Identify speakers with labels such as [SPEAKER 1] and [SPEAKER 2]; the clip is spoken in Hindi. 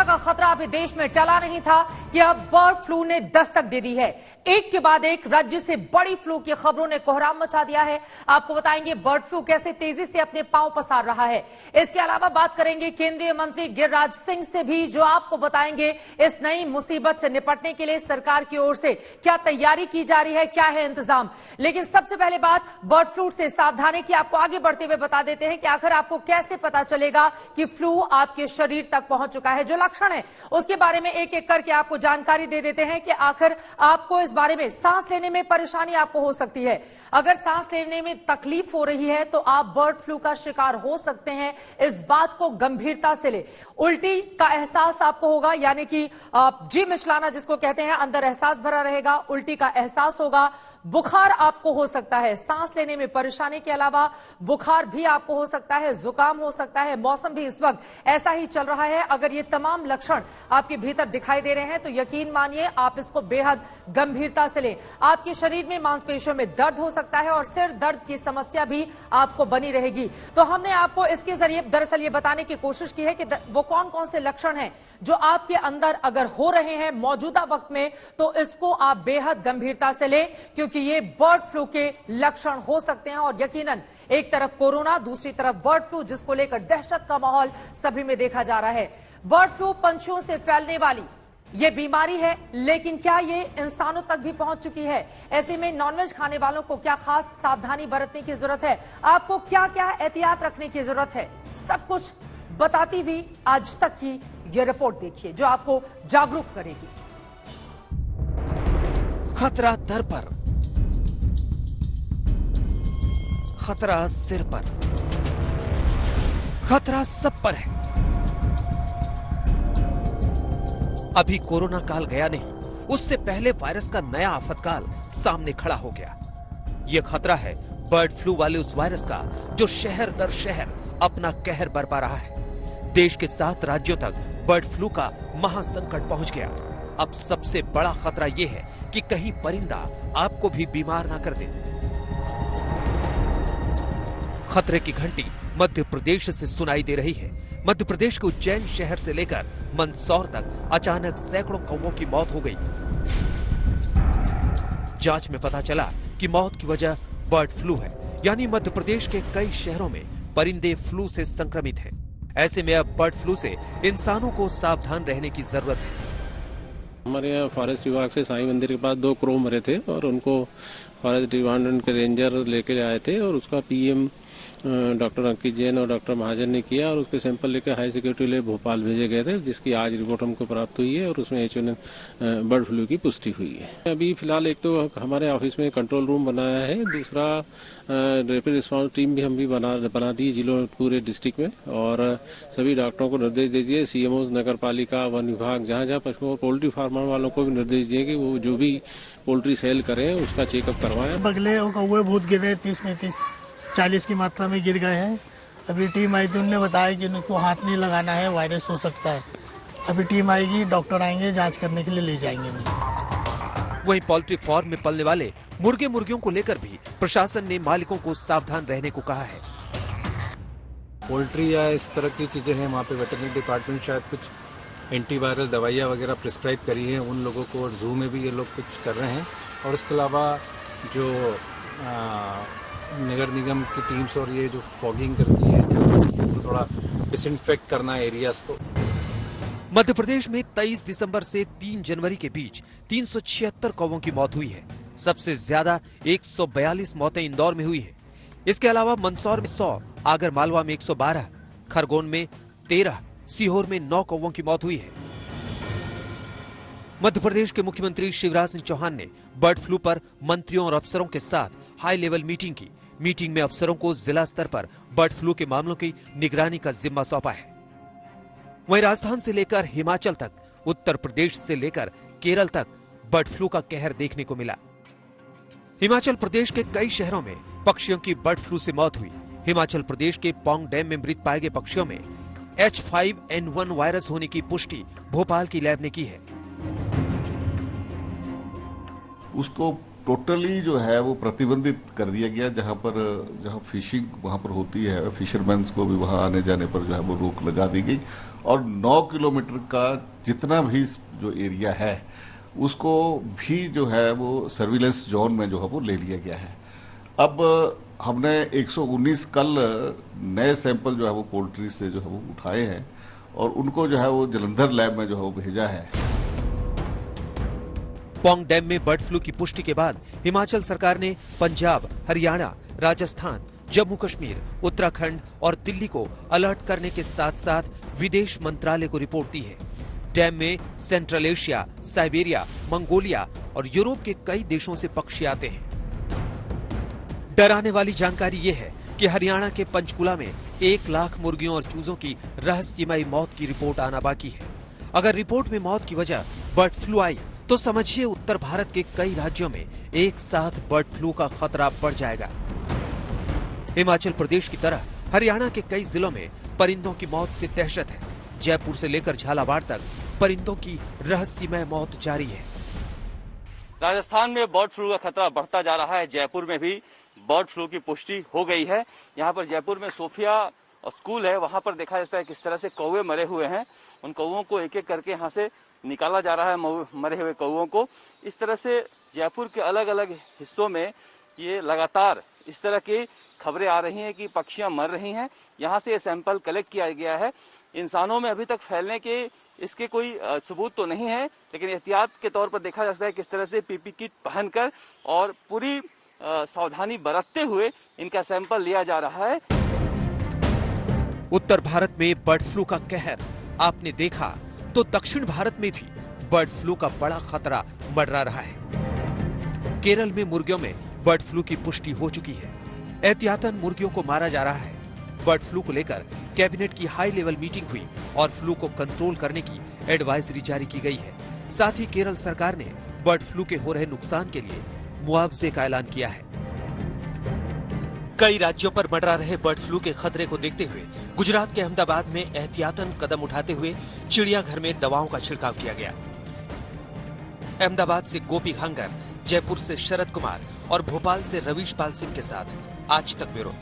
[SPEAKER 1] कोरोना का खतरा अभी देश में टला नहीं था कि अब बर्ड फ्लू ने दस्तक दे दी है। एक के बाद एक राज्य से बड़ी फ्लू की खबरों ने कोहराम मचा दिया है। आपको बताएंगे बर्ड फ्लू कैसे तेजी से अपने पांव पसार रहा है। इसके अलावा बात करेंगे केंद्रीय मंत्री गिरिराज सिंह से भी, जो आपको बताएंगे इस नई मुसीबत से निपटने के लिए सरकार की ओर से क्या तैयारी की जा रही है, क्या है इंतजाम। लेकिन सबसे पहले बात बर्ड फ्लू से सावधानी की आपको आगे बढ़ते हुए बता देते हैं कि आखिर आपको कैसे पता चलेगा कि फ्लू आपके शरीर तक पहुंच चुका है। जो लक्षण है उसके बारे में एक एक करके आपको जानकारी दे देते हैं कि आखिर आपको इस बारे में सांस लेने में परेशानी आपको हो सकती है। अगर सांस लेने में तकलीफ हो रही है तो आप बर्ड फ्लू का शिकार हो सकते हैं। इस बात को गंभीरता से ले। उल्टी का एहसास आपको होगा, यानी कि जी मिचलाना जिसको कहते हैं, अंदर एहसास भरा रहेगा, उल्टी का एहसास होगा। बुखार आपको हो सकता है। सांस लेने में परेशानी के अलावा बुखार भी आपको हो सकता है, जुकाम हो सकता है। मौसम भी इस वक्त ऐसा ही चल रहा है। अगर ये तमाम लक्षण आपके भीतर दिखाई दे रहे हैं तो यकीन मानिए आप इसको बेहद गंभीरता से लें। आपके शरीर में मांसपेशियों में दर्द हो सकता है और सिर दर्द की समस्या भी आपको बनी रहेगी। तो हमने आपको इसके जरिए दरअसल ये बताने की कोशिश की है कि वो कौन कौन से लक्षण हैं जो आपके अंदर अगर हो रहे हैं मौजूदा वक्त में, तो इसको आप बेहद गंभीरता से लें, क्योंकि ये बर्ड फ्लू के लक्षण हो सकते हैं। और यकीनन एक तरफ कोरोना, दूसरी तरफ बर्ड फ्लू, जिसको लेकर दहशत का माहौल सभी में देखा जा रहा है। बर्ड फ्लू पंछियों से फैलने वाली ये बीमारी है, लेकिन क्या ये इंसानों तक भी पहुंच चुकी है? ऐसे में नॉनवेज खाने वालों को क्या खास सावधानी बरतने की जरूरत है? आपको क्या क्या एहतियात रखने की जरूरत है? सब कुछ बताती हुई आज तक की ये रिपोर्ट देखिए, जो आपको जागरूक करेगी।
[SPEAKER 2] खतरा दर पर, खतरा सिर पर, खतरा सब पर है। अभी कोरोना काल गया नहीं, उससे पहले वायरस का नया आफतकाल सामने खड़ा हो गया। यह खतरा है बर्ड फ्लू वाले उस वायरस का जो शहर दर शहर अपना कहर बरपा रहा है। देश के 7 राज्यों तक बर्ड फ्लू का महासंकट पहुंच गया। अब सबसे बड़ा खतरा यह है कि कहीं परिंदा आपको भी बीमार ना कर दे। खतरे की घंटी मध्य प्रदेश से सुनाई दे रही है। मध्य प्रदेश के उज्जैन शहर से लेकर मंदसौर तक अचानक सैकड़ों कौवों की मौत हो गई। जांच में पता चला कि मौत की वजह बर्ड फ्लू है, यानी मध्य प्रदेश के कई शहरों में परिंदे फ्लू से संक्रमित हैं। ऐसे में अब बर्ड फ्लू से इंसानों को सावधान रहने की जरूरत है।
[SPEAKER 3] हमारे यहाँ फॉरेस्ट विभाग से साईं मंदिर के पास 2 क्रो मरे थे और उनको फॉरेस्ट डिपार्टमेंट के रेंजर लेके आए थे और उसका पीएम डॉक्टर अंकित जैन और डॉक्टर महाजन ने किया और उसके सैंपल लेकर हाई सिक्योरिटी ले भोपाल भेजे गए थे, जिसकी आज रिपोर्ट हमको प्राप्त हुई है और उसमें H1N1 बर्ड फ्लू की पुष्टि हुई है। अभी फिलहाल एक तो हमारे ऑफिस में कंट्रोल रूम बनाया है, दूसरा रैपिड रिस्पांस टीम भी हम भी बना दी जिलों पूरे डिस्ट्रिक्ट में, और सभी डॉक्टरों को निर्देश दीजिए, सीएमओ, नगर पालिका, वन विभाग, जहाँ जहाँ पशु और पोल्ट्री फार्मर वालों को भी निर्देश दिए कि वो जो भी पोल्ट्री सेल करें उसका चेकअप करवाएं।
[SPEAKER 4] बगले और कौवे बहुत गिरे, 30-40 की मात्रा में गिर गए हैं। अभी टीम आई थी, उन्होंने बताया कि उनको हाथ नहीं लगाना है, वायरस हो सकता है। अभी टीम आएगी, डॉक्टर आएंगे, जांच करने के लिए ले जाएंगे।
[SPEAKER 2] वहीं पोल्ट्री फार्म में पलने वाले मुर्गे मुर्गियों को लेकर भी प्रशासन ने मालिकों को सावधान रहने को कहा है।
[SPEAKER 5] पोल्ट्री या इस तरह की चीजें हैं, वहाँ पे वेटरनरी डिपार्टमेंट शायद कुछ एंटीवायरल दवाइयाँ वगैरह प्रिस्क्राइब करी है उन लोगों को, और जू में भी ये लोग कुछ कर रहे हैं। और इसके अलावा जो नगर निगम की टीम्स और ये जो फॉगिंग करती है, तो थोड़ा डिसइंफेक्ट करना एरियाज को।
[SPEAKER 2] मध्य प्रदेश में 23 दिसंबर से 3 जनवरी के बीच 376 कौवों की मौत हुई है। सबसे ज्यादा 142 मौतें इंदौर में हुई है। इसके अलावा मंदसौर में 100, आगर मालवा में 112, खरगोन में 13, सीहोर में 9 कौवों की मौत हुई है। मध्य प्रदेश के मुख्यमंत्री शिवराज सिंह चौहान ने बर्ड फ्लू पर मंत्रियों और अफसरों के साथ हाई लेवल मीटिंग की। मीटिंग में अफसरों को जिला स्तर पर बर्ड फ्लू के मामलों की निगरानी का जिम्मा सौंपा है। वहीं राजस्थान से लेकर हिमाचल तक, उत्तर प्रदेश से लेकर केरल तक बर्ड फ्लू का कहर देखने को मिला। हिमाचल प्रदेश के कई शहरों में पक्षियों की बर्ड फ्लू से मौत हुई। हिमाचल प्रदेश के पौंग डैम में मृत पाए गए पक्षियों में H5N1 वायरस होने की पुष्टि भोपाल की लैब ने की है।
[SPEAKER 6] उसको टोटली जो है वो प्रतिबंधित कर दिया गया। जहां फिशिंग वहां पर होती है, फिशरमैन को भी वहां आने जाने पर जो है वो रोक लगा दी गई और 9 किलोमीटर का जितना भी जो एरिया है उसको भी जो है वो सर्विलेंस जोन में जो है वो ले लिया गया है। अब हमने 119 कल नए सैंपल जो है वो पोल्ट्री से जो है वो उठाए हैं और उनको जो है वो जालंधर लैब में जो है वो भेजा है।
[SPEAKER 2] पौंग डैम में बर्ड फ्लू की पुष्टि के बाद हिमाचल सरकार ने पंजाब, हरियाणा, राजस्थान, जम्मू कश्मीर, उत्तराखंड और दिल्ली को अलर्ट करने के साथ साथ विदेश मंत्रालय को रिपोर्ट दी है। डैम में सेंट्रल एशिया, साइबेरिया, मंगोलिया और यूरोप के कई देशों से पक्षी आते हैं। डराने वाली जानकारी ये है कि हरियाणा के पंचकुला में 1 लाख मुर्गियों और चूजों की रहस्यमयी मौत की रिपोर्ट आना बाकी है। अगर रिपोर्ट में मौत की वजह बर्ड फ्लू आई तो समझिए उत्तर भारत के कई राज्यों में एक साथ बर्ड फ्लू का खतरा बढ़ जाएगा। हिमाचल प्रदेश की तरह हरियाणा के कई जिलों में परिंदों की मौत से दहशत है। जयपुर से लेकर झालावाड़ तक परिंदों की रहस्यमय मौत जारी है।
[SPEAKER 7] राजस्थान में बर्ड फ्लू का खतरा बढ़ता जा रहा है। जयपुर में भी बर्ड फ्लू की पुष्टि हो गई है। यहाँ पर जयपुर में सोफिया स्कूल है, वहां पर देखा जाता है किस तरह से कौवे मरे हुए हैं। उन कौवों को एक एक करके यहाँ से निकाला जा रहा है, मरे हुए कौवों को। इस तरह से जयपुर के अलग अलग हिस्सों में ये लगातार इस तरह की खबरें आ रही हैं कि पक्षियां मर रही हैं। यहाँ से ये सैंपल कलेक्ट किया गया है। इंसानों में अभी तक फैलने के इसके कोई सबूत तो नहीं है, लेकिन एहतियात के तौर पर देखा जा सकता है किस तरह से पीपी किट पहनकर और पूरी सावधानी बरतते हुए इनका सैंपल लिया जा रहा है।
[SPEAKER 2] उत्तर भारत में बर्ड फ्लू का कहर आपने देखा तो दक्षिण भारत में भी बर्ड फ्लू का बड़ा खतरा मंडरा रहा है। केरल में मुर्गियों में बर्ड फ्लू की पुष्टि हो चुकी है। एहतियातन मुर्गियों को मारा जा रहा है। बर्ड फ्लू को लेकर कैबिनेट की हाई लेवल मीटिंग हुई और फ्लू को कंट्रोल करने की एडवाइजरी जारी की गई है। साथ ही केरल सरकार ने बर्ड फ्लू के हो रहे नुकसान के लिए मुआवजे का ऐलान किया है। कई राज्यों पर मंडरा रहे बर्ड फ्लू के खतरे को देखते हुए गुजरात के अहमदाबाद में एहतियातन कदम उठाते हुए चिड़ियाघर में दवाओं का छिड़काव किया गया। अहमदाबाद से गोपी खांगर, जयपुर से शरद कुमार और भोपाल से रवीश पाल सिंह के साथ आज तक ब्यूरो।